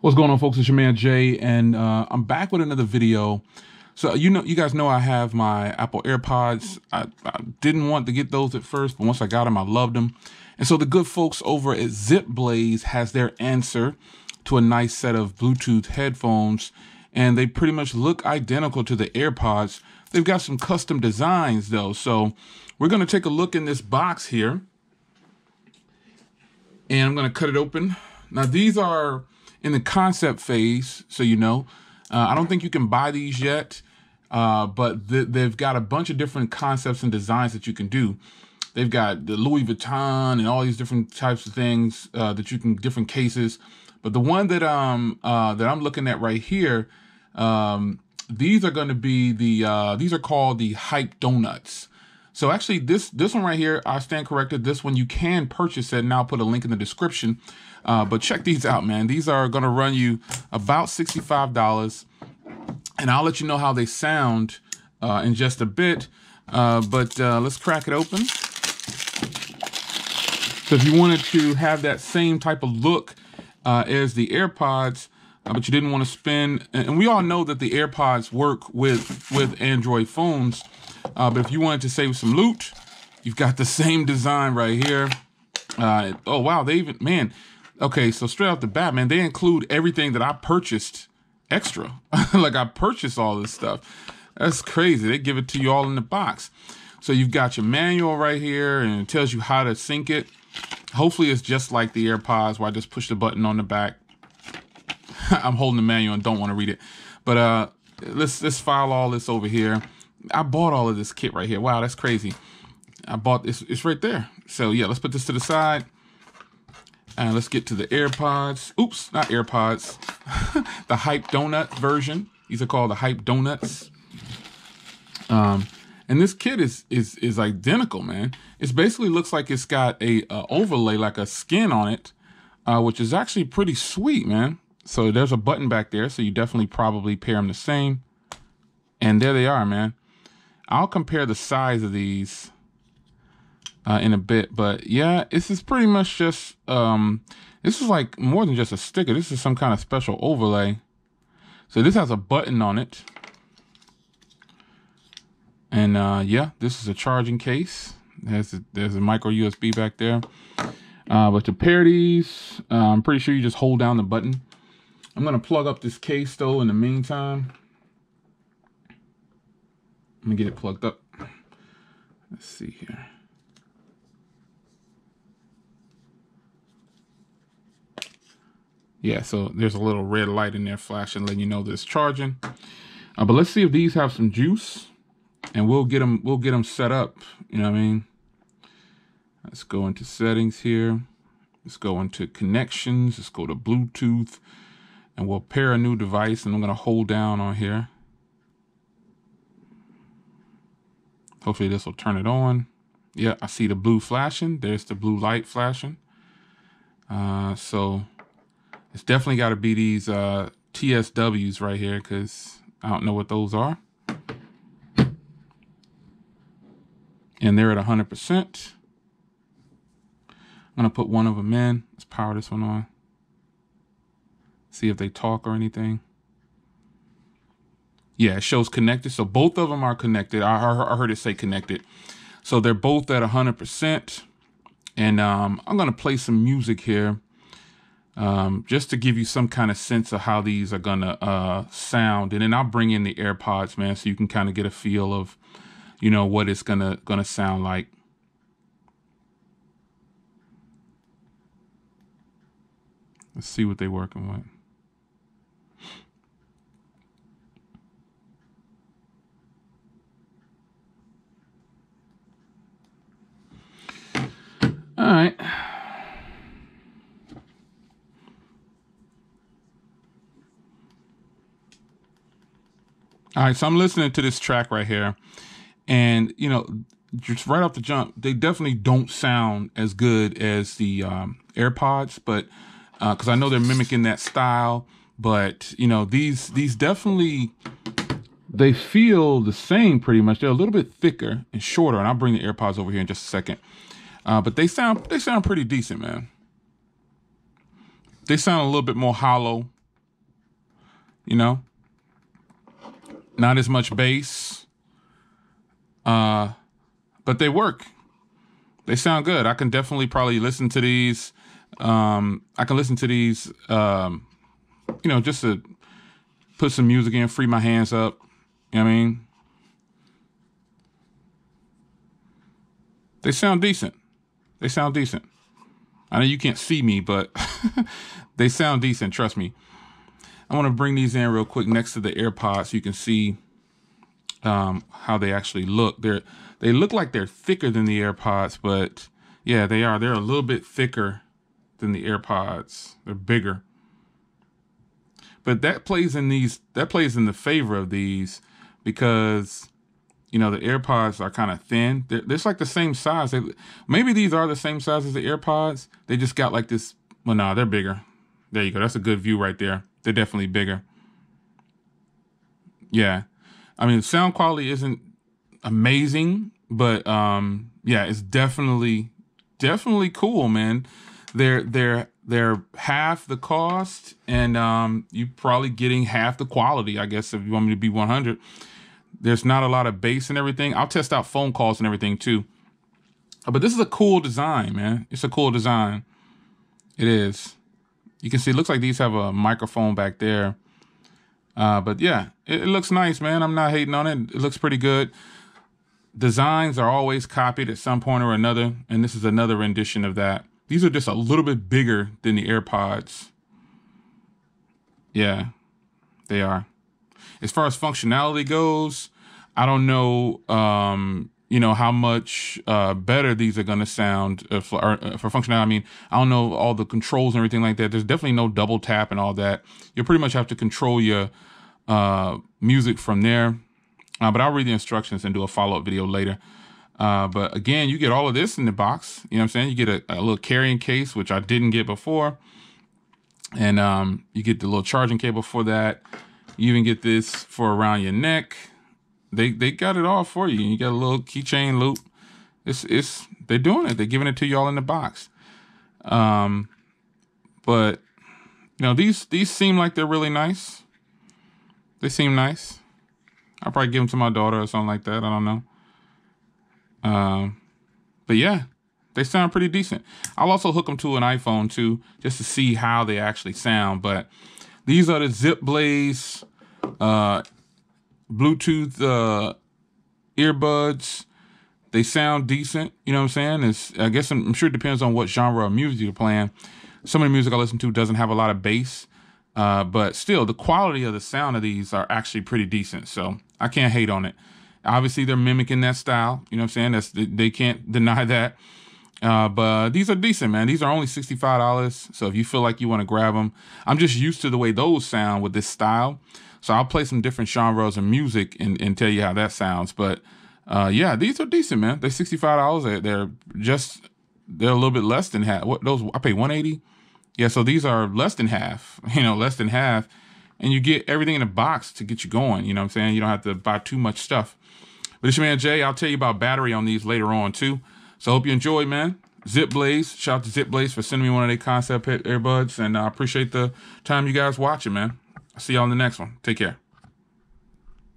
What's going on, folks? It's your man Jay, and I'm back with another video. So you guys know I have my Apple Airpods. I didn't want to get those at first, but once I got them, I loved them. And so the good folks over at ZipBlaze has their answer to a nice set of Bluetooth headphones, and they pretty much look identical to the AirPods. They've got some custom designs though, so we're going to take a look in this box here, and I'm going to cut it open. Now these are in the concept phase, so you know. I don't think you can buy these yet, but they've got a bunch of different concepts and designs that you can do. They've got the Louis Vuitton and all these different types of things that you can, different cases. But the one that I'm looking at right here, these are going to be the these are called the Hype Donuts. So actually, this one right here, I stand corrected. This one you can purchase it, and I'll put a link in the description. But check these out, man. These are going to run you about $65, and I'll let you know how they sound in just a bit. But let's crack it open. So if you wanted to have that same type of look as the AirPods, but you didn't want to spend, and we all know that the AirPods work with Android phones, but if you wanted to save some loot, you've got the same design right here. Oh wow, they even, man. Okay, so straight off the bat, man, they include everything that I purchased extra. Like, I purchased all this stuff. That's crazy. They give it to you all in the box. So you've got your manual right here, and it tells you how to sync it. Hopefully it's just like the AirPods where I just push the button on the back. I'm holding the manual and don't want to read it. But let's file all this over here. I bought all of this kit right here. Wow, that's crazy. I bought this. It's right there. So yeah, let's put this to the side. And let's get to the AirPods. Oops, not AirPods. The Hype Donut version. These are called the Hype Donuts. And this kit is identical, man. It basically looks like it's got a overlay, like a skin on it, which is actually pretty sweet, man. So there's a button back there, so you definitely probably pair them the same. And there they are, man. I'll compare the size of these in a bit, but yeah, this is pretty much just this is like more than just a sticker. This is some kind of special overlay. So this has a button on it, and yeah, this is a charging case. There's a micro USB back there. But to pair these, I'm pretty sure you just hold down the button. I'm gonna plug up this case though in the meantime. Let me get it plugged up. Let's see here. Yeah, so there's a little red light in there flashing, letting you know that it's charging. But let's see if these have some juice, and we'll get them set up. You know what I mean? Let's go into settings here. Let's go into connections. Let's go to Bluetooth, and we'll pair a new device. And I'm gonna hold down on here. Hopefully this will turn it on. Yeah, I see the blue flashing. There's the blue light flashing. So it's definitely got to be these TSWs right here, because I don't know what those are. And they're at 100%. I'm going to put one of them in. Let's power this one on. See if they talk or anything. Yeah, it shows connected. So both of them are connected. I heard it say connected. So they're both at 100%. And I'm going to play some music here. Just to give you some kind of sense of how these are gonna sound, and then I'll bring in the AirPods, man, so you can kind of get a feel of, you know, what it's gonna sound like. Let's see what they're working with. All right. All right, so I'm listening to this track right here, and, you know, just right off the jump, they definitely don't sound as good as the AirPods, but because I know they're mimicking that style, but, you know, these definitely, they feel the same pretty much. They're a little bit thicker and shorter, and I'll bring the AirPods over here in just a second. But they sound pretty decent, man. They sound a little bit more hollow. you know, not as much bass, but they work. They sound good. I can definitely probably listen to these. I can listen to these, you know, just to put some music in, free my hands up. You know what I mean? They sound decent. They sound decent. I know you can't see me, but they sound decent. Trust me. I want to bring these in real quick next to the AirPods so you can see how they actually look. They look like they're thicker than the AirPods, but yeah, they are. They're a little bit thicker than the AirPods. They're bigger. But that plays in the favor of these because, you know, the AirPods are kind of thin. They're like the same size. Maybe these are the same size as the AirPods. They just got like this. Well, no, they're bigger. There you go. That's a good view right there. They're definitely bigger. Yeah. I mean, sound quality isn't amazing, but yeah, it's definitely cool, man. They're half the cost, and you're probably getting half the quality, I guess, if you want me to be 100. There's not a lot of bass and everything. I'll test out phone calls and everything too. But this is a cool design, man. It's a cool design. It is. You can see it looks like these have a microphone back there. But yeah, it looks nice, man. I'm not hating on it. It looks pretty good. Designs are always copied at some point or another, and this is another rendition of that. These are just a little bit bigger than the AirPods. Yeah, they are. As far as functionality goes, I don't know, you know, how much better these are going to sound for functionality. I mean, I don't know all the controls and everything like that. There's definitely no double tap and all that. You pretty much have to control your music from there. But I'll read the instructions and do a follow-up video later. But again, you get all of this in the box. You know what I'm saying? You get a little carrying case, which I didn't get before. And you get the little charging cable for that. You even get this for around your neck. They got it all for you. You got a little keychain loop. They're doing it. They're giving it to you all in the box. But you know, these seem like they're really nice. They seem nice. I'll probably give them to my daughter or something like that. I don't know. But yeah, they sound pretty decent. I'll also hook them to an iPhone too, just to see how they actually sound. But these are the Zip Blaze Bluetooth earbuds. They sound decent. You know what I'm saying? I guess I'm sure it depends on what genre of music you're playing. Some of the music I listen to doesn't have a lot of bass. But still, the quality of the sound of these are actually pretty decent. So I can't hate on it. Obviously, they're mimicking that style. You know what I'm saying? They can't deny that. But these are decent, man. These are only $65. So if you feel like you want to grab them, I'm just used to the way those sound with this style. So I'll play some different genres of music and tell you how that sounds. But yeah, these are decent, man. They're $65. They're a little bit less than half. What those I paid $180. Yeah, so these are less than half. You know, less than half, and you get everything in a box to get you going. You know what I'm saying? You don't have to buy too much stuff. But it's your man Jay. I'll tell you about battery on these later on too. So I hope you enjoyed, man. Zip Blaze. Shout out to Zip Blaze for sending me one of their concept earbuds, and I appreciate the time you guys watching, man. I'll see y'all in the next one. Take care.